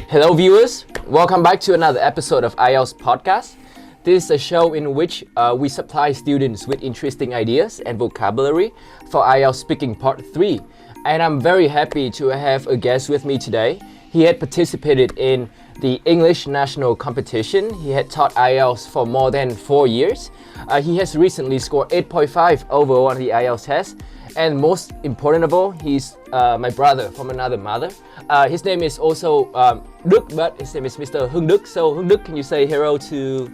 Hello viewers, welcome back to another episode of IELTS Podcast. This is a show in which we supply students with interesting ideas and vocabulary for IELTS Speaking Part 3. And I'm very happy to have a guest with me today. He had participated in the English National Competition. He had taught IELTS for more than 4 years. He has recently scored 8.5 overall on the IELTS test. And most important of all, he's my brother from another mother. His name is also Đức, but his name is Mr. Hưng Đức. So Hưng Đức, can you say hello to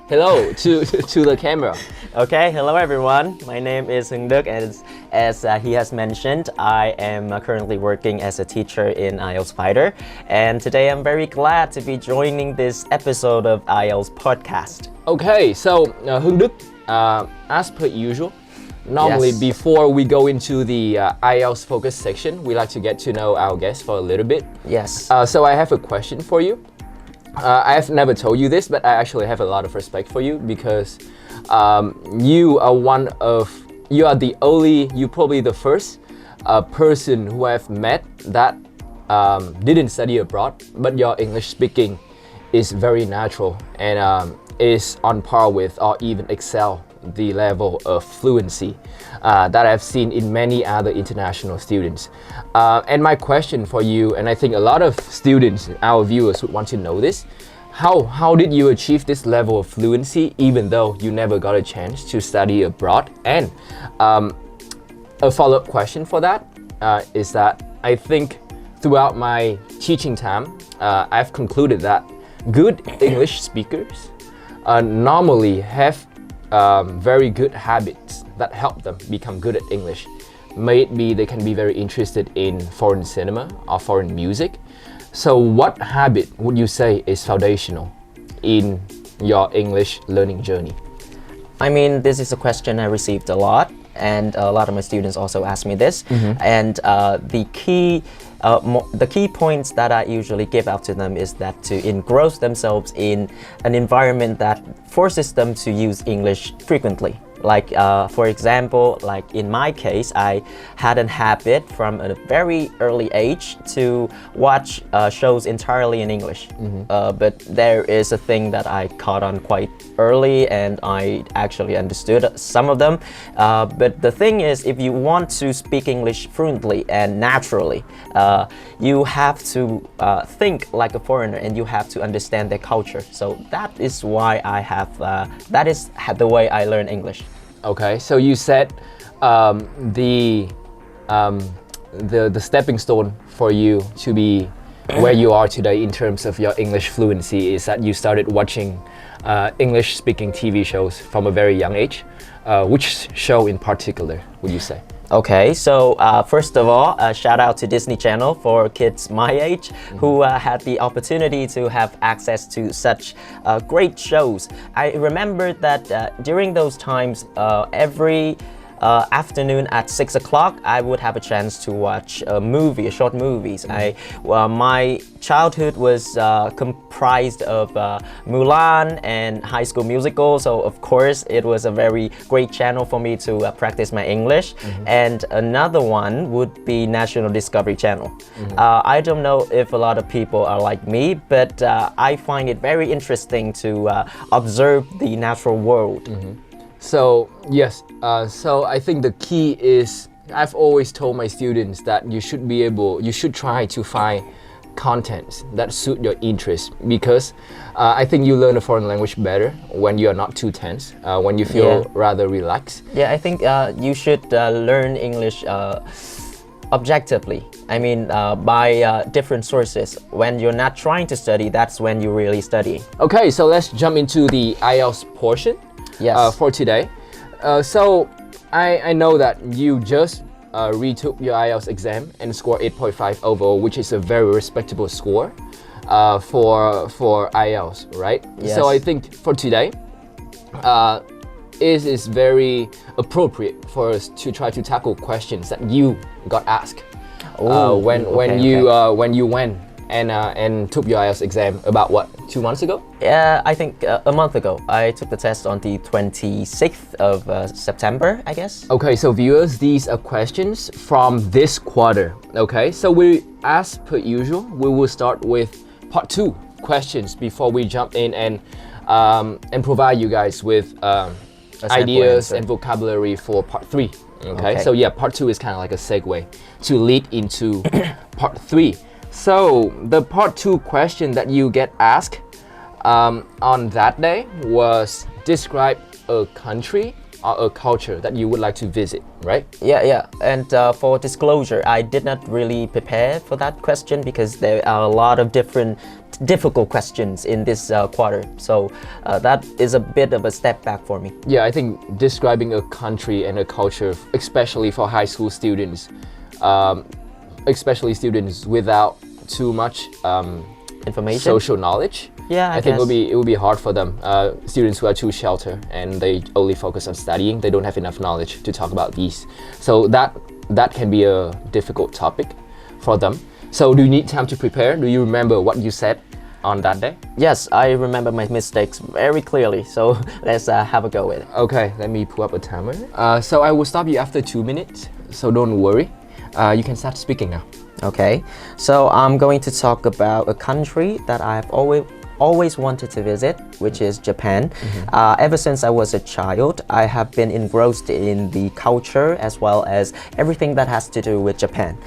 the camera? Okay, hello everyone. My name is Hưng Đức, and as he has mentioned, I am currently working as a teacher in IELTS FIghter. And today I'm very glad to be joining this episode of IELTS Podcast. Okay, so Hưng Đức, as per usual, normally, Yes. before we go into the IELTS focus section, we like to get to know our guest for a little bit. Yes. So I have a question for you. I have never told you this, but I actually have a lot of respect for you because you are probably the first person who I've met that didn't study abroad, but your English speaking is very natural and is on par with or even excel the level of fluency that I've seen in many other international students. And my question for you, and I think a lot of students, our viewers would want to know this, how did you achieve this level of fluency even though you never got a chance to study abroad? And a follow-up question for that is that I think throughout my teaching time, I've concluded that good English speakers normally have very good habits that help them become good at English. May it be they can be very interested in foreign cinema or foreign music. So what habit would you say is foundational in your English learning journey? I mean, this is a question I received a lot, and a lot of my students also ask me this. And the key points that I usually give out to them is that to engross themselves in an environment that forces them to use English frequently. Like, for example, like in my case, I had a habit from a very early age to watch shows entirely in English. But there is a thing that I caught on quite early, and I actually understood some of them. But the thing is, if you want to speak English fluently and naturally, you have to think like a foreigner, and you have to understand their culture. So that is why that is the way I learn English. Okay, so you said the stepping stone for you to be where you are today in terms of your English fluency is that you started watching English speaking TV shows from a very young age. Which show in particular would you say? Okay, so first of all, shout out to Disney Channel for kids my age who had the opportunity to have access to such great shows. I remember that during those times, every afternoon at 6 o'clock, I would have a chance to watch short movies. My childhood was comprised of Mulan and High School Musical, so of course it was a very great channel for me to practice my English. And another one would be National Discovery Channel. I don't know if a lot of people are like me, but I find it very interesting to observe the natural world. So yes, so I think the key is, I've always told my students that you should try to find contents that suit your interests, because I think you learn a foreign language better when you are not too tense, when you feel rather relaxed. Yeah, I think you should learn English objectively. I mean, by different sources. When you're not trying to study, that's when you really study. Okay, so let's jump into the IELTS portion. Yes. For today. So I know that you just retook your IELTS exam and scored 8.5 overall, which is a very respectable score for IELTS, right? Yes. So I think for today, it is very appropriate for us to try to tackle questions that you got asked when you went and took your IELTS exam about 2 months ago? Yeah, I think a month ago. I took the test on the 26th of September, I guess. Okay, so viewers, these are questions from this quarter. Okay, so as per usual, we will start with part 2 questions before we jump in and provide you guys with ideas and vocabulary for part 3. Okay, so yeah, part 2 is kind of like a segue to lead into part 3. So the part 2 question that you get asked on that day was describe a country or a culture that you would like to visit, right? Yeah. And for disclosure, I did not really prepare for that question because there are a lot of difficult questions in this quarter. So that is a bit of a step back for me. Yeah, I think describing a country and a culture, especially for high school students, especially students without too much Information, social knowledge. Yeah, I think it would be hard for them. Students who are too sheltered and they only focus on studying, they don't have enough knowledge to talk about these. So that can be a difficult topic for them. So do you need time to prepare? Do you remember what you said on that day? Yes, I remember my mistakes very clearly. So let's have a go with it. Okay, let me pull up a timer. So I will stop you after 2 minutes. So don't worry. You can start speaking now. Okay, so I'm going to talk about a country that I've always wanted to visit, which is Japan. Ever since I was a child, I have been engrossed in the culture as well as everything that has to do with Japan.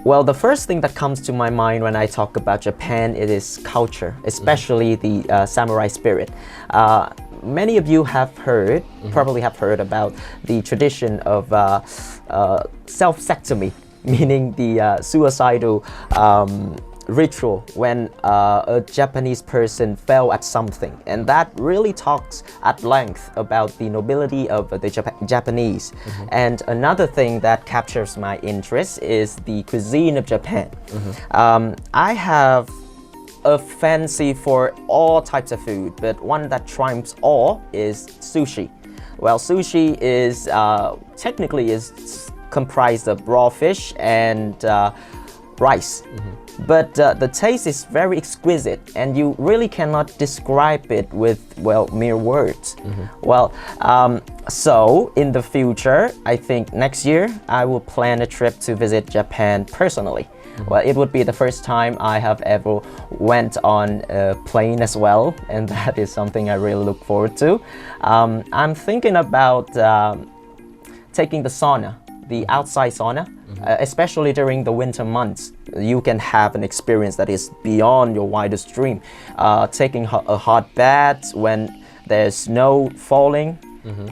Well, the first thing that comes to my mind when I talk about Japan, it is culture, especially the samurai spirit. Many of you have heard, probably have heard about the tradition of self-sectomy, meaning the suicidal ritual when a Japanese person fell at something, and that really talks at length about the nobility of the Japanese. And another thing that captures my interest is the cuisine of Japan. I have a fancy for all types of food, but one that triumphs all is sushi. Well, sushi is technically is comprised of raw fish and rice. But the taste is very exquisite and you really cannot describe it with, well, mere words. Well, so in the future, I think next year, I will plan a trip to visit Japan personally. Well, it would be the first time I have ever went on a plane as well, and that is something I really look forward to. I'm thinking about taking the sauna, the outside sauna, especially during the winter months. You can have an experience that is beyond your wildest dream. Taking a hot bath when there's snow falling.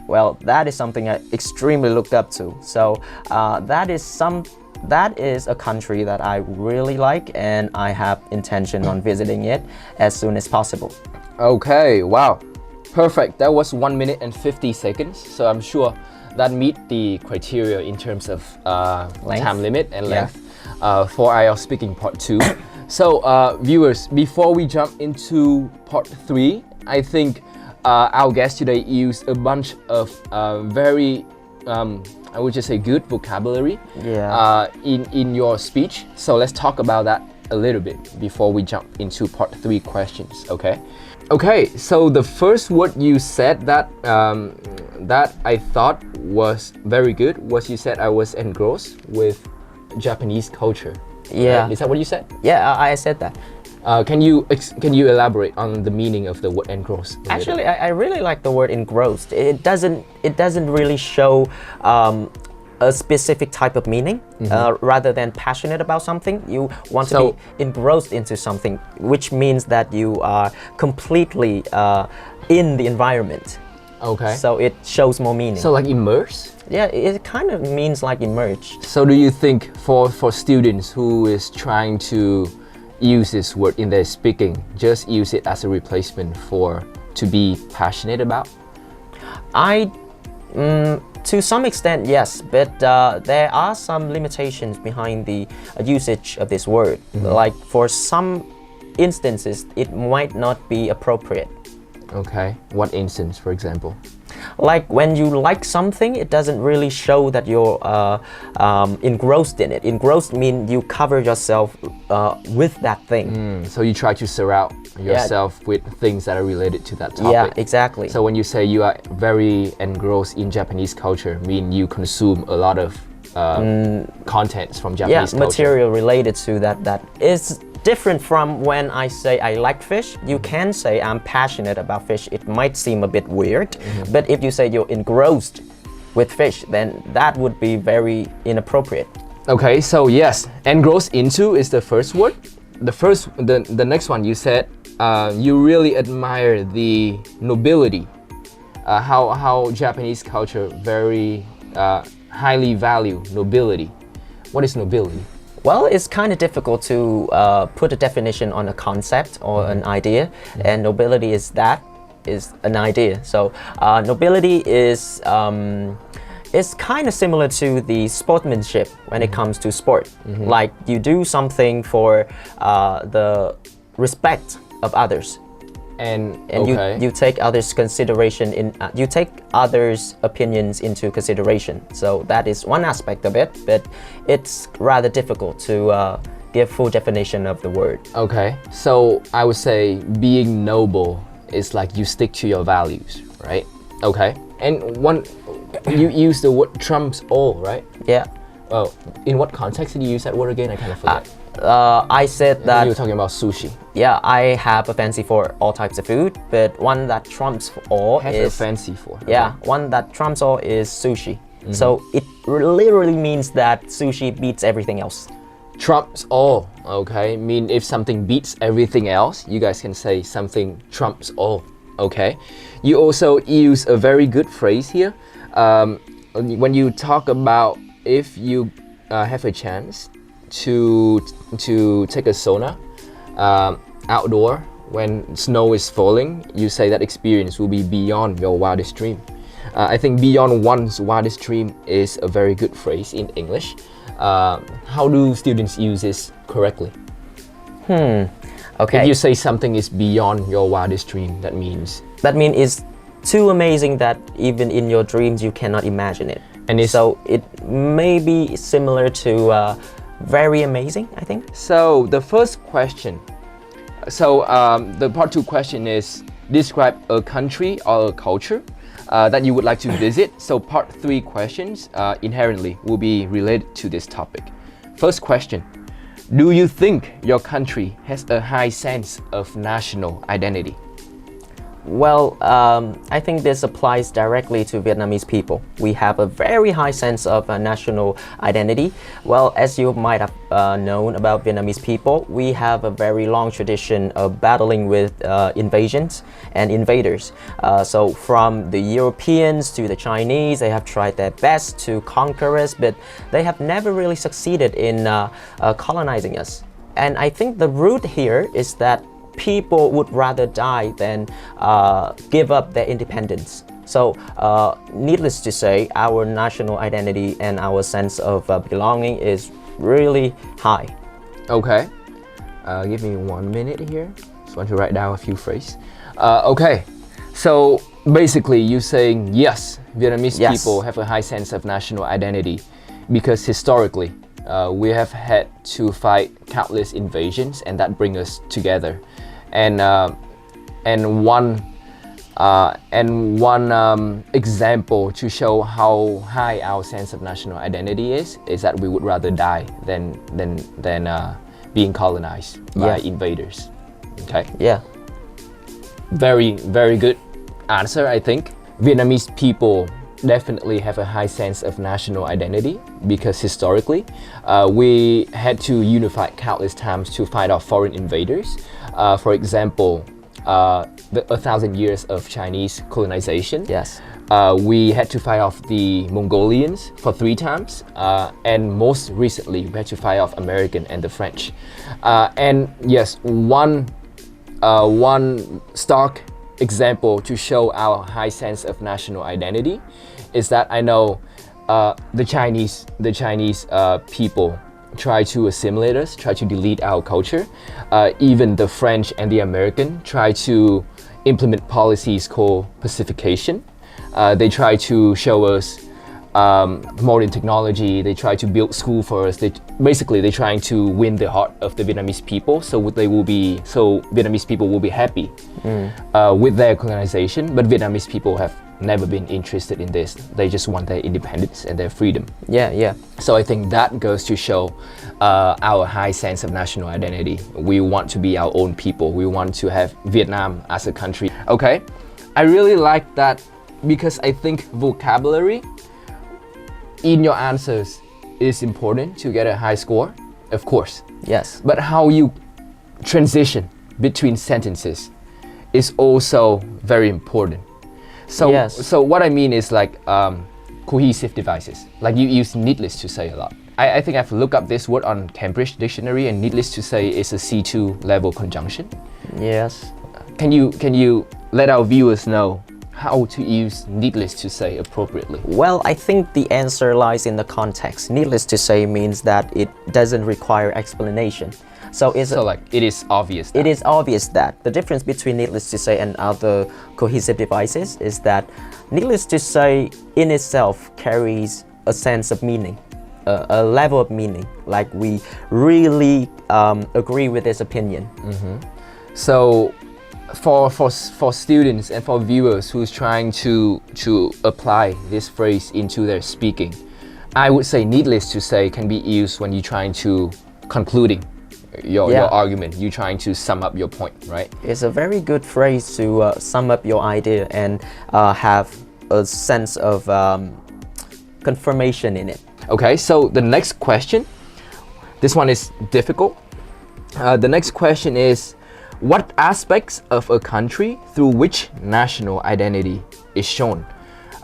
Well, that is something I extremely looked up to. So that is a country that I really like, and I have intention on visiting it as soon as possible. Okay, wow, perfect. That was 1 minute and 50 seconds. So I'm sure that meet the criteria in terms of time limit and length for IELTS speaking part 2. So viewers, before we jump into part 3, I think our guest today used a bunch of very I would just say good vocabulary in your speech. So let's talk about that a little bit before we jump into part 3 questions, okay? Okay, so the first word you said that I thought was very good was you said I was engrossed with Japanese culture. Yeah. Right? Is that what you said? Yeah, I said that. Can you elaborate on the meaning of the word engrossed? Actually, I really like the word engrossed. It doesn't really show a specific type of meaning. Rather than passionate about something, you want to be engrossed into something, which means that you are completely in the environment. Okay. So it shows more meaning. So like immerse? Yeah, it kind of means like immerse. So do you think for students who is trying to use this word in their speaking, just use it as a replacement for to be passionate about? To some extent, yes, but there are some limitations behind the usage of this word. Like for some instances, it might not be appropriate. Okay, what instance, for example? Like when you like something, it doesn't really show that you're engrossed in it. Engrossed means you cover yourself with that thing. So you try to surround yourself with things that are related to that topic. Yeah, exactly. So when you say you are very engrossed in Japanese culture, mean you consume a lot of contents from Japanese culture. Material related to that is different from when I say I like fish. You can say I'm passionate about fish. It might seem a bit weird, but if you say you're engrossed with fish, then that would be very inappropriate. Okay, so yes, engrossed into is the first word. The next one you said you really admire the nobility. How Japanese culture very highly value nobility. What is nobility? Well, it's kind of difficult to put a definition on a concept or an idea, and nobility is an idea. So nobility is kind of similar to the sportsmanship when it comes to sport. Like you do something for the respect of others. And okay. you take others' consideration you take others' opinions into consideration. So that is one aspect of it, but it's rather difficult to give full definition of the word. Okay, so I would say being noble is like you stick to your values, right? Okay, and you use the word trumps all, right? Yeah. Oh, in what context did you use that word again? I kind of forget. I said that you were talking about sushi. Yeah, I have a fancy for all types of food, but one that trumps all Have is a fancy for. Okay. Yeah, one that trumps all is sushi. So it literally means that sushi beats everything else. Trumps all. Okay, mean if something beats everything else, you guys can say something trumps all. Okay, you also use a very good phrase here when you talk about if you have a chance to take a sauna outdoor when snow is falling, you say that experience will be beyond your wildest dream. I think beyond one's wildest dream is a very good phrase in English. How do students use this correctly? Okay. If you say something is beyond your wildest dream, that means it's too amazing that even in your dreams you cannot imagine it. And so it may be similar to very amazing, I think. So the first question, the part 2 question is describe a country or a culture that you would like to visit. So part 3 questions inherently will be related to this topic. First question, do you think your country has a high sense of national identity? Well, I think this applies directly to Vietnamese people. We have a very high sense of national identity. Well, as you might have known about Vietnamese people, we have a very long tradition of battling with invasions and invaders. So from the Europeans to the Chinese, they have tried their best to conquer us, but they have never really succeeded in colonizing us. And I think the root here is that people would rather die than give up their independence. So needless to say, our national identity and our sense of belonging is really high. Okay, give me 1 minute here. Just want to write down a few phrases. Okay, so basically you're saying yes, Vietnamese people have a high sense of national identity because historically we have had to fight countless invasions, and that brings us together. And one example to show how high our sense of national identity is that we would rather die than being colonized by invaders. Okay. Yeah. Very, very good answer, I think. Vietnamese people definitely have a high sense of national identity because historically we had to unify countless times to fight off foreign invaders. For example, 1,000 years of Chinese colonization. Yes. We had to fight off the Mongolians for 3 times, and most recently we had to fight off American and the French. And yes, one stark example to show our high sense of national identity is that I know the Chinese people try to assimilate us, try to delete our culture. Even the French and the American try to implement policies called pacification. They try to show us modern technology. They try to build school for us. They're trying to win the heart of the Vietnamese people, so Vietnamese people will be happy with their colonization. But Vietnamese people have never been interested in this. They just want their independence and their freedom. Yeah. So I think that goes to show our high sense of national identity. We want to be our own people. We want to have Vietnam as a country. Okay, I really like that because I think vocabulary in your answers is important to get a high score, of course. Yes. But how you transition between sentences is also very important. So, Yes. so what I mean is like cohesive devices. Like you use needless to say a lot. I think I've looked up this word on Cambridge Dictionary, and needless to say is a C2 level conjunction. Yes. Can you let our viewers know how to use needless to say appropriately? Well, I think the answer lies in the context. Needless to say means that it doesn't require explanation. So like it is obvious. It is obvious that the difference between needless to say and other cohesive devices is that needless to say in itself carries a sense of meaning, a level of meaning, like we really agree with this opinion. So for students and for viewers who's trying to apply this phrase into their speaking, I would say needless to say can be used when you're trying to concluding your argument. You're trying to sum up your point, right? It's a very good phrase to sum up your idea and have a sense of confirmation in it. Okay, so the next question, this one is difficult. The next question is, what aspects of a country through which national identity is shown?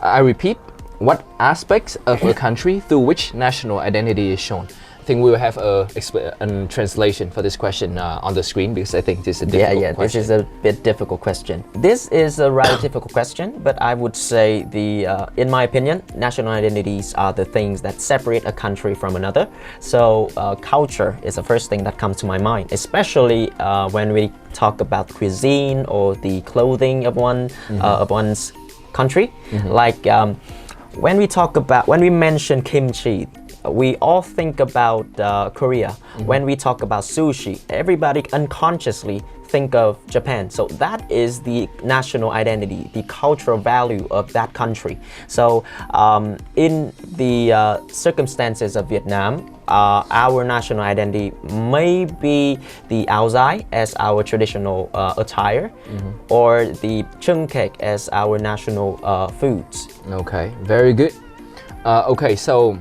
I repeat, what aspects of a country through which national identity is shown? I think we will have a translation for this question on the screen because I think this is a difficult question. This is a bit difficult question. This is a rather difficult question, but I would say in my opinion, national identities are the things that separate a country from another. So culture is the first thing that comes to my mind, especially when we talk about cuisine or the clothing of one's country. Like when we mention kimchi, we all think about Korea. When we talk about sushi, everybody unconsciously think of Japan. So that is the national identity, the cultural value of that country. So in the circumstances of Vietnam, our national identity may be the áo dài as our traditional attire, or the chung cake as our national foods. Okay, very good. Okay, so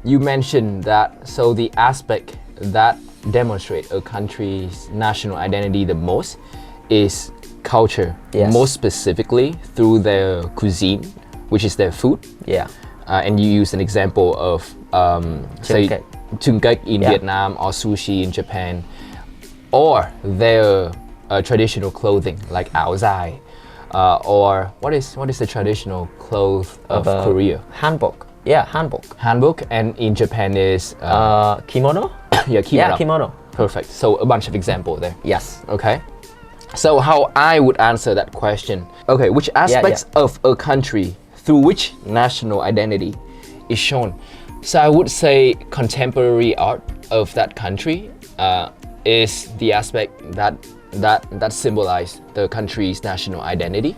you mentioned that, so the aspect that demonstrate a country's national identity the most is culture. Yes. Most specifically through their cuisine, which is their food. Yeah. And you use an example of say chung cake in Vietnam or sushi in Japan, or their traditional clothing like áo dài, or what is the traditional clothes of Korea? Hanbok. Yeah, hanbok. Hanbok, and in Japan is kimono? Yeah, kimono. Yeah, kimono. Perfect. So a bunch of examples there. Yes. Okay. So how I would answer that question. Okay, which aspects of a country through which national identity is shown? So I would say contemporary art of that country is the aspect that symbolize the country's national identity,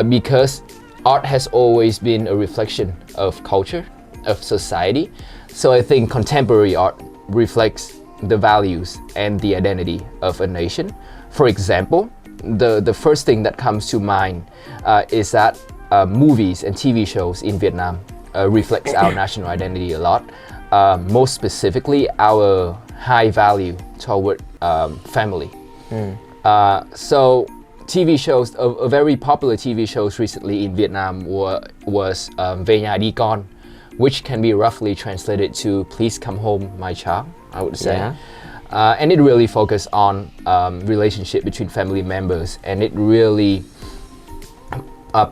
because art has always been a reflection of culture, of society. So I think contemporary art reflects the values and the identity of a nation. For example, the first thing that comes to mind is that movies and TV shows in Vietnam reflects our national identity a lot. Most specifically, our high value toward family. So TV shows, a very popular TV shows recently in Vietnam was Về nhà đi con, which can be roughly translated to "Please come home, my child," I would say. Yeah. And it really focused on relationship between family members, and it really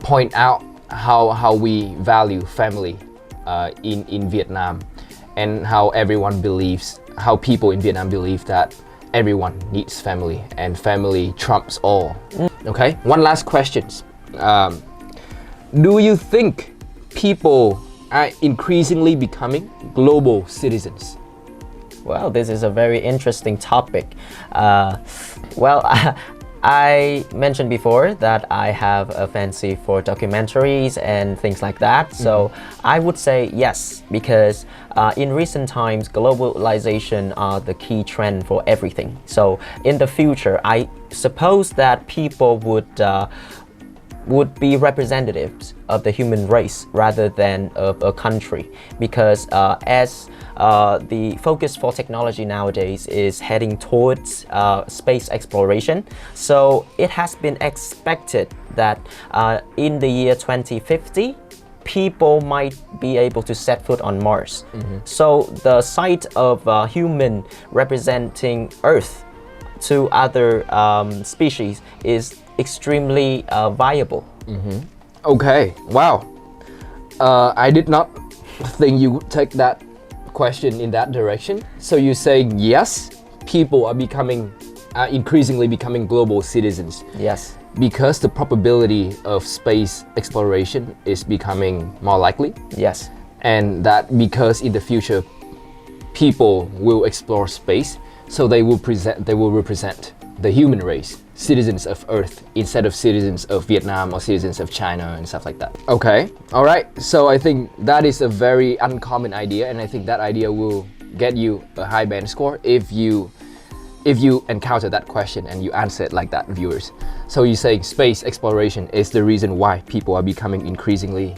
point out how we value family in Vietnam, and how people in Vietnam believe that everyone needs family and family trumps all. Okay, one last question. Do you think people are increasingly becoming global citizens? Well, this is a very interesting topic. I mentioned before that I have a fancy for documentaries and things like that. So I would say yes, because in recent times, globalization are the key trend for everything. So in the future, I suppose that people would be representatives of the human race rather than of a country, because as the focus for technology nowadays is heading towards space exploration, so it has been expected that in the year 2050 people might be able to set foot on Mars. So the sight of a human representing Earth to other species is extremely viable. Okay, wow. I did not think you would take that question in that direction. So you're saying yes, people are increasingly becoming global citizens. Yes. Because the probability of space exploration is becoming more likely. Yes. And that because in the future people will explore space, so they will represent the human race, citizens of Earth, instead of citizens of Vietnam or citizens of China and stuff like that. Okay, all right. So I think that is a very uncommon idea, and I think that idea will get you a high band score if you encounter that question and you answer it like that, viewers. So you're saying space exploration is the reason why people are becoming increasingly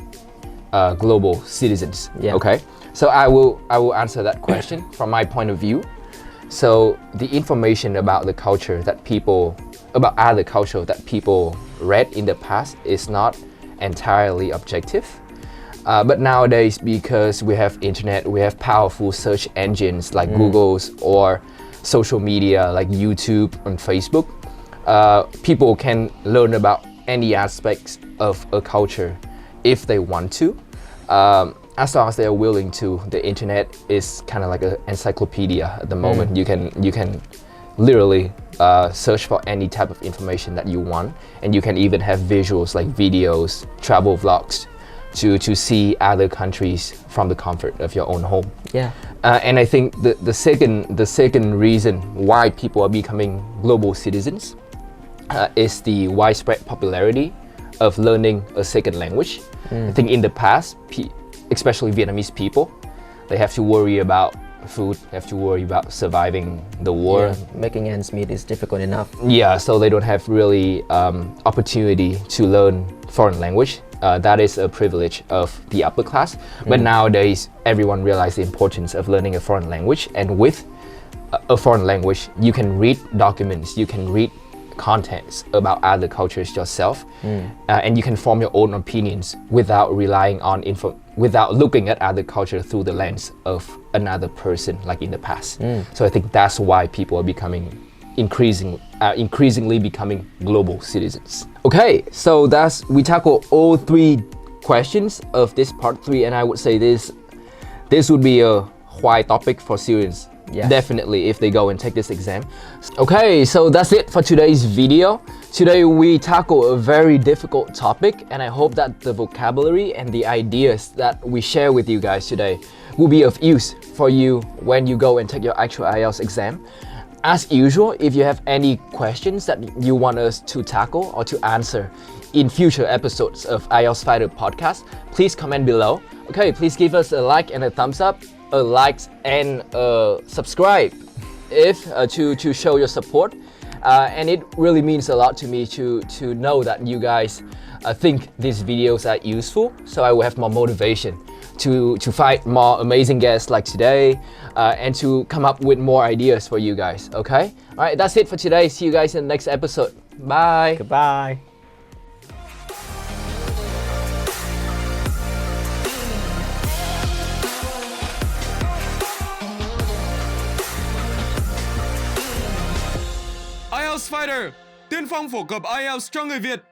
global citizens. Yeah. Okay. So I will answer that question from my point of view. So the information about the culture that other culture that people read in the past is not entirely objective. But nowadays, because we have internet, we have powerful search engines like Google's or social media like YouTube and Facebook, people can learn about any aspects of a culture if they want to. As long as they are willing to. The internet is kind of like an encyclopedia at the moment. You can literally search for any type of information that you want, and you can even have visuals like videos, travel vlogs to see other countries from the comfort of your own home. Yeah. And I think the second reason why people are becoming global citizens is the widespread popularity of learning a second language. I think in the past, especially Vietnamese people, they have to worry about food, have to worry about surviving the war. Yeah, making ends meet is difficult enough. Yeah, so they don't have really opportunity to learn foreign language. That is a privilege of the upper class. But nowadays, everyone realizes the importance of learning a foreign language. And with a foreign language, you can read documents, you can read contents about other cultures yourself, and you can form your own opinions without relying on without looking at other culture through the lens of another person like in the past. So I think that's why people are becoming increasingly becoming global citizens. Okay, so we tackle all three questions of this part 3, and I would say this would be a why topic for students. Yes. Definitely if they go and take this exam. Okay, so that's it for today's video. Today we tackle a very difficult topic, and I hope that the vocabulary and the ideas that we share with you guys today will be of use for you when you go and take your actual IELTS exam. As usual, if you have any questions that you want us to tackle or to answer in future episodes of IELTS Fighter podcast, please comment below. Okay, please give us a like and a thumbs up, a like and a subscribe if to show your support, and it really means a lot to me to know that you guys think these videos are useful, so I will have more motivation to find more amazing guests like today, and to come up with more ideas for you guys. Okay, all right, that's it for today. See you guys in the next episode. Bye. Goodbye. IELTS Fighter, tiên phong phổ cập IELTS cho người Việt.